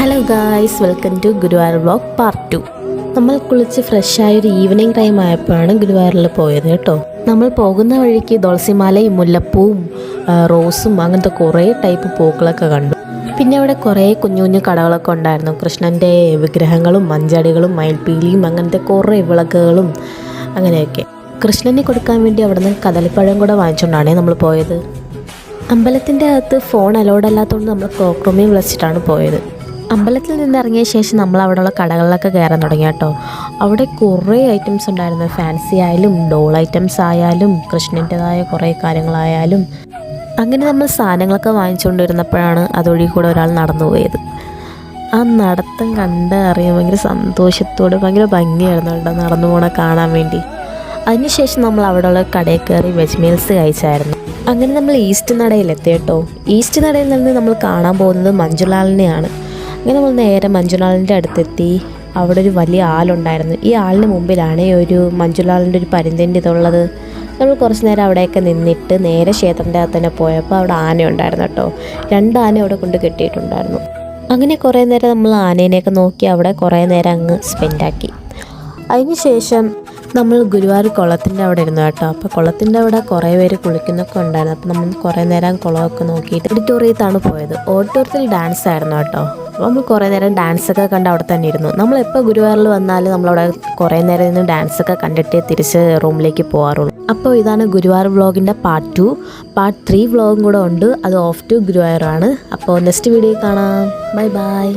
Hello guys, welcome to Guruvayur vlog part 2. നമ്മൾ കുളിച്ച് ഫ്രഷായ ഒരു ഈവനിങ് ടൈം ആയപ്പോഴാണ് ഗുരുവായൂരിൽ പോയത് കേട്ടോ. നമ്മൾ പോകുന്ന വഴിക്ക് തുളസിമാലയും മുല്ലപ്പൂവും റോസും അങ്ങനത്തെ കുറേ ടൈപ്പ് പൂക്കളൊക്കെ കണ്ടു. പിന്നെ അവിടെ കുറേ കുഞ്ഞു കുഞ്ഞു കടകളൊക്കെ ഉണ്ടായിരുന്നു. കൃഷ്ണൻ്റെ വിഗ്രഹങ്ങളും മഞ്ചടികളും മയിൽപ്പീലിയും അങ്ങനത്തെ കുറേ വിളക്കുകളും അങ്ങനെയൊക്കെ. കൃഷ്ണന് കൊടുക്കാൻ വേണ്ടി അവിടെ നിന്ന് കദളിപ്പഴം കൂടെ വാങ്ങിച്ചുകൊണ്ടാണ് നമ്മൾ പോയത്. അമ്പലത്തിൻ്റെ അകത്ത് ഫോൺ അലൗഡ് അല്ലാത്തതുകൊണ്ട് നമ്മൾ ക്ലോക്ക് റൂമിൽ വിളിച്ചിട്ടാണ് പോയത്. അമ്പലത്തിൽ നിന്ന് ഇറങ്ങിയ ശേഷം നമ്മൾ അവിടെയുള്ള കടകളിലൊക്കെ കയറാൻ തുടങ്ങി കേട്ടോ. അവിടെ കുറേ ഐറ്റംസ് ഉണ്ടായിരുന്നു. ഫാൻസി ആയാലും ഡോൾ ഐറ്റംസ് ആയാലും കൃഷ്ണൻ്റെതായ കുറേ കാര്യങ്ങളായാലും അങ്ങനെ നമ്മൾ സാധനങ്ങളൊക്കെ വാങ്ങിച്ചുകൊണ്ടിരുന്നപ്പോഴാണ് അതുവഴി കൂടെ ഒരാൾ നടന്നു പോയത്. ആ നടത്തം കണ്ട് അറിയാൻ ഭയങ്കര സന്തോഷത്തോടെ ഭയങ്കര ഭംഗിയായിരുന്നു കേട്ടോ നടന്നു പോണ കാണാൻ വേണ്ടി. അതിനുശേഷം നമ്മൾ അവിടെയുള്ള കടയിൽ കയറി വെജ് മീൽസ് കഴിച്ചായിരുന്നു. അങ്ങനെ നമ്മൾ ഈസ്റ്റ് നടയിലെത്തി കേട്ടോ. ഈസ്റ്റ് നടയിൽ നിന്ന് നമ്മൾ കാണാൻ പോകുന്നത് മഞ്ജുലാലിനെയാണ്. അങ്ങനെ നമ്മൾ നേരെ മഞ്ജുലാലിൻ്റെ അടുത്തെത്തി. അവിടെ ഒരു വലിയ ആലുണ്ടായിരുന്നു. ഈ ആലിന് മുമ്പിലാണ് ഒരു മഞ്ജുലാലിൻ്റെ ഒരു പരിന്തിൻ്റെ ഇതുള്ളത്. നമ്മൾ കുറച്ച് നേരം അവിടെയൊക്കെ നിന്നിട്ട് നേരെ ക്ഷേത്രത്തിൻ്റെ അകത്ത് തന്നെ പോയപ്പോൾ അവിടെ ആന ഉണ്ടായിരുന്നു കേട്ടോ. 2 ആന അവിടെ കൊണ്ട് കെട്ടിയിട്ടുണ്ടായിരുന്നു. അങ്ങനെ കുറേ നേരം നമ്മൾ ആനേനെയൊക്കെ നോക്കി അവിടെ കുറേ നേരം അങ്ങ് സ്പെൻഡാക്കി. അതിന് ശേഷം നമ്മൾ ഗുരുവായൂർ കുളത്തിൻ്റെ അവിടെ ഇരുന്നു കേട്ടോ. അപ്പോൾ കുളത്തിൻ്റെ അവിടെ കുറേ പേര് കുളിക്കുന്നൊക്കെ ഉണ്ടായിരുന്നു. അപ്പോൾ നമ്മൾ കുറേ നേരം കുളമൊക്കെ നോക്കിയിട്ട് ഓഡിറ്റോറിയത്താണ് പോയത്. ഓഡിറ്റോറിയത്തിൽ ഡാൻസ് ആയിരുന്നു കേട്ടോ. അപ്പോൾ നമ്മൾ കുറേ നേരം ഡാൻസൊക്കെ കണ്ട് അവിടെ തന്നെ ഇരുന്നു. നമ്മളെപ്പോൾ ഗുരുവായൂരിൽ വന്നാലും നമ്മളവിടെ കുറേ നേരം നിന്ന് ഡാൻസൊക്കെ കണ്ടിട്ട് തിരിച്ച് റൂമിലേക്ക് പോകാറുള്ളൂ. അപ്പോൾ ഇതാണ് ഗുരുവായൂർ വ്ളോഗിൻ്റെ പാർട്ട് 2. പാർട്ട് 3 വ്ളോഗും കൂടെ ഉണ്ട്. അത് ഓഫ് ടു ഗുരുവായൂരാണ്. അപ്പോൾ നെക്സ്റ്റ് വീഡിയോ കാണാം. Bye bye.